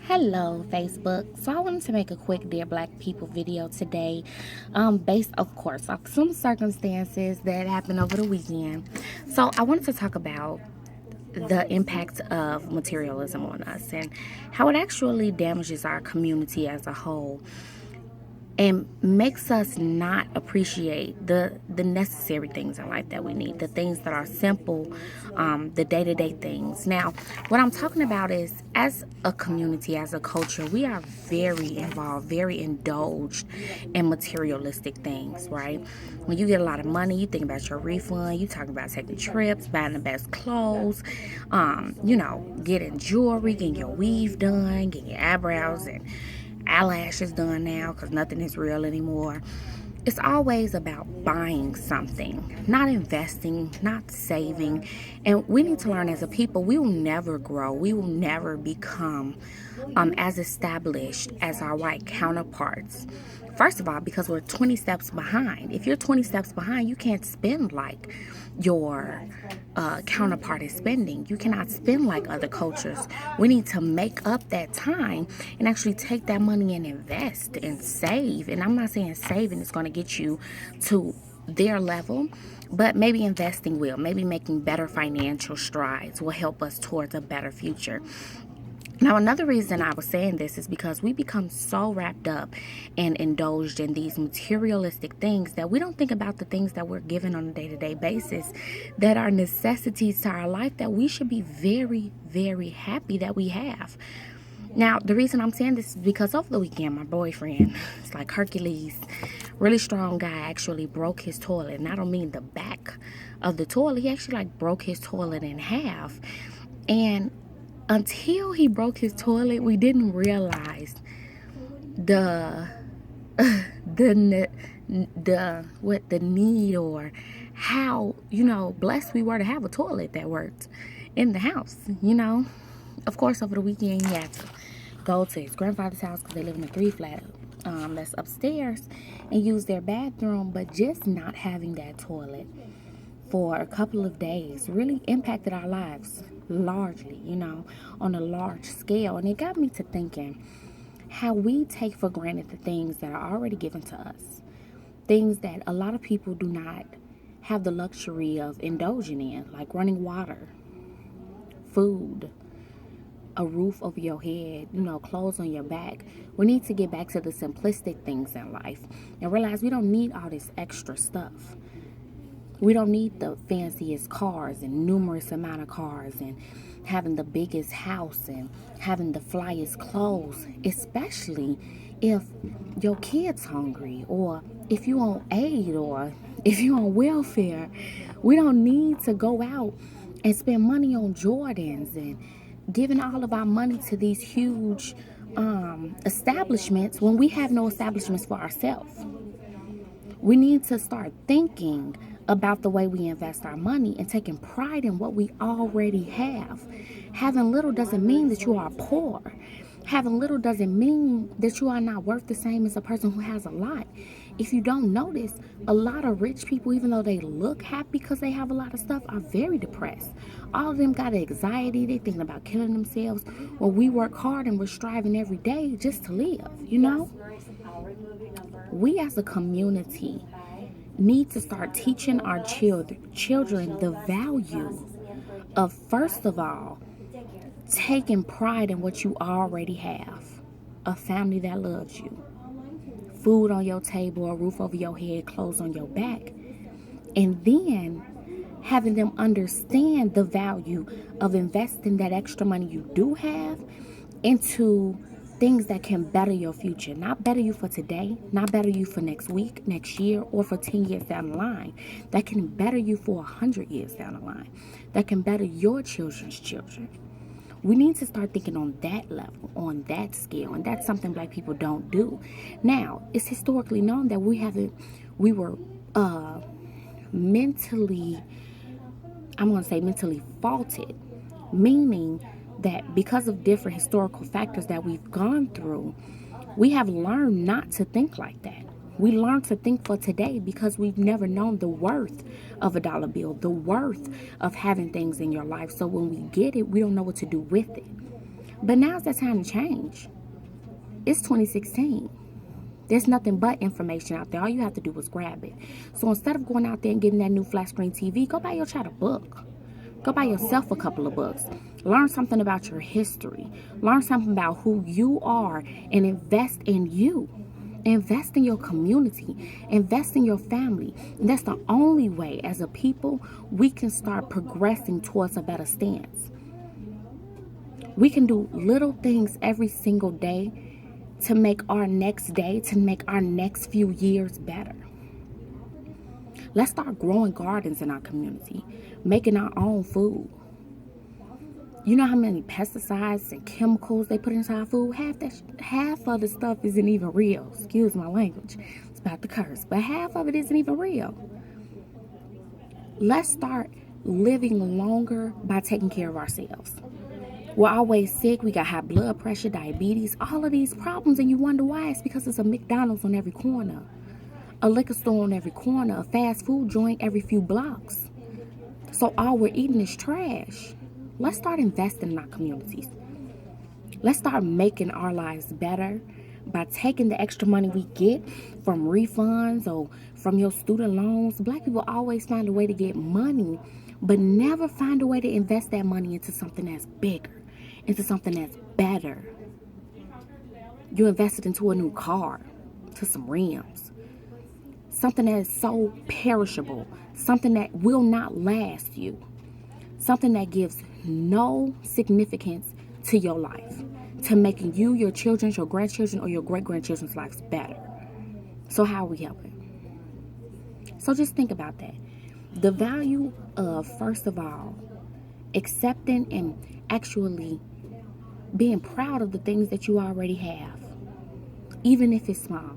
Hello, Facebook. So I wanted to make a quick Dear Black People video today, based, of course, off some circumstances that happened over the weekend. So I wanted to talk about the impact of materialism on us and how it actually damages our community as a whole and makes us not appreciate the necessary things in life that we need, the things that are simple, the day-to-day things. Now, what I'm talking about is, as a community, as a culture, we are very involved, very indulged in materialistic things, right? When you get a lot of money, you think about your refund, you talking about taking trips, buying the best clothes, getting jewelry, getting your weave done, getting your eyebrows and eyelashes done now because nothing is real anymore. It's always about buying something, not investing, not saving. And we need to learn, as a people, we will never grow. We will never become as established as our white counterparts. First of all, because we're 20 steps behind. If you're 20 steps behind, you can't spend like your counterpart is spending. You cannot spend like other cultures. We need to make up that time and actually take that money and invest and save. And I'm not saying saving is going to get you to their level, but maybe investing will. Maybe making better financial strides will help us towards a better future. Now, another reason I was saying this is because we become so wrapped up and indulged in these materialistic things that we don't think about the things that we're given on a day-to-day basis that are necessities to our life that we should be very, very happy that we have. Now, the reason I'm saying this is because over the weekend, my boyfriend, it's like Hercules, really strong guy, actually broke his toilet. And I don't mean the back of the toilet. He actually like broke his toilet in half. And until he broke his toilet, we didn't realize the the need, or how blessed we were to have a toilet that worked in the house. Of course, over the weekend he had to go to his grandfather's house because they live in a three flat that's upstairs, and use their bathroom. But just not having that toilet for a couple of days really impacted our lives largely, on a large scale. And it got me to thinking how we take for granted the things that are already given to us, things that a lot of people do not have the luxury of indulging in, like running water, food, a roof over your head, clothes on your back. We need to get back to the simplistic things in life and realize we don't need all this extra stuff. We don't need the fanciest cars and numerous amount of cars and having the biggest house and having the flyest clothes, especially if your kid's hungry, or if you on aid, or if you on welfare. We don't need to go out and spend money on Jordans and giving all of our money to these huge establishments when we have no establishments for ourselves. We need to start thinking about the way we invest our money and taking pride in what we already have. Having little doesn't mean that you are poor. Having little doesn't mean that you are not worth the same as a person who has a lot. If you don't notice, a lot of rich people, even though they look happy because they have a lot of stuff, are very depressed. All of them got anxiety. They're thinking about killing themselves. When we work hard and we're striving every day just to live. We as a community need to start teaching our children the value of, first of all, taking pride in what you already have. A family that loves you, food on your table, a roof over your head, clothes on your back. And then having them understand the value of investing that extra money you do have into things that can better your future. Not better you for today, not better you for next week, next year, or for 10 years down the line. That can better you for 100 years down the line. That can better your children's children. We need to start thinking on that level, on that scale, and that's something Black people don't do. Now, it's historically known that we were mentally, I'm going to say mentally faulted, meaning that because of different historical factors that we've gone through, we have learned not to think like that. We learn to think for today because we've never known the worth of a dollar bill, the worth of having things in your life. So when we get it, we don't know what to do with it. But now's the time to change. It's 2016. There's nothing but information out there. All you have to do is grab it. So instead of going out there and getting that new flat screen TV, go buy your child a book. Go buy yourself a couple of books. Learn something about your history. Learn something about who you are and invest in you. Invest in your community. Invest in your family. And that's the only way as a people we can start progressing towards a better stance. We can do little things every single day to make our next day, to make our next few years better. Let's start growing gardens in our community, making our own food. You know how many pesticides and chemicals they put into our food? Half of the stuff isn't even real. Excuse my language. It's about to curse. But half of it isn't even real. Let's start living longer by taking care of ourselves. We're always sick. We got high blood pressure, diabetes, all of these problems. And you wonder why. It's because there's a McDonald's on every corner, a liquor store on every corner, a fast food joint every few blocks. So all we're eating is trash. Let's start investing in our communities. Let's start making our lives better by taking the extra money we get from refunds or from your student loans. Black people always find a way to get money, but never find a way to invest that money into something that's bigger, into something that's better. You invested into a new car, to some rims, something that is so perishable, something that will not last you, something that gives no significance to your life, to making you, your children's, your grandchildren, or your great-grandchildren's lives better. So how are we helping? So just think about that. The value of, first of all, accepting and actually being proud of the things that you already have, even if it's small.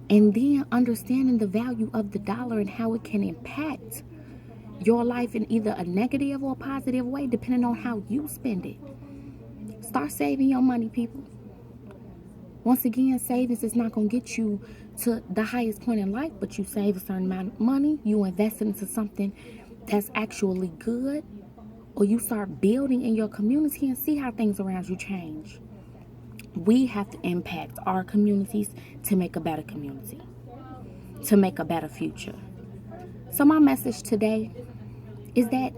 And then understanding the value of the dollar and how it can impact your life in either a negative or a positive way, depending on how you spend it. Start saving your money, people. Once again, savings is not going to get you to the highest point in life, but you save a certain amount of money, you invest it into something that's actually good, or you start building in your community and see how things around you change. We have to impact our communities to make a better community, to make a better future. So my message today is that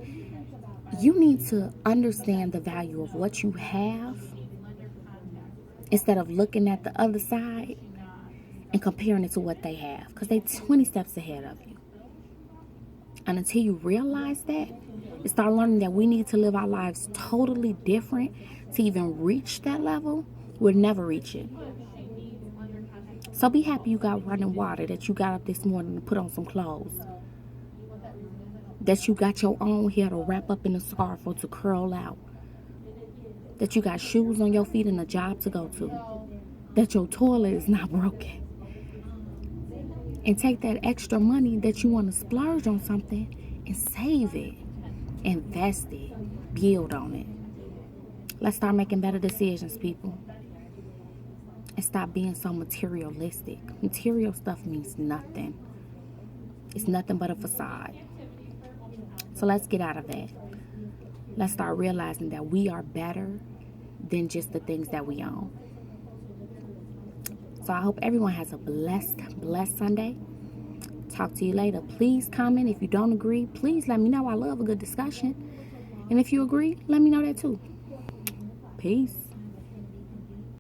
you need to understand the value of what you have instead of looking at the other side and comparing it to what they have, because they're 20 steps ahead of you. And until you realize that and start learning that we need to live our lives totally different to even reach that level, we'll never reach it. So be happy you got running water, that you got up this morning to put on some clothes, that you got your own hair to wrap up in a scarf or to curl out, that you got shoes on your feet and a job to go to, that your toilet is not broken. And take that extra money that you want to splurge on something and save it, invest it, build on it. Let's start making better decisions, people. And stop being so materialistic. Material stuff means nothing. It's nothing but a facade. So let's get out of that. Let's start realizing that we are better than just the things that we own. So I hope everyone has a blessed Sunday. Talk to you later. Please comment. If you don't agree, please let me know. I love a good discussion. And if you agree, let me know that too. Peace.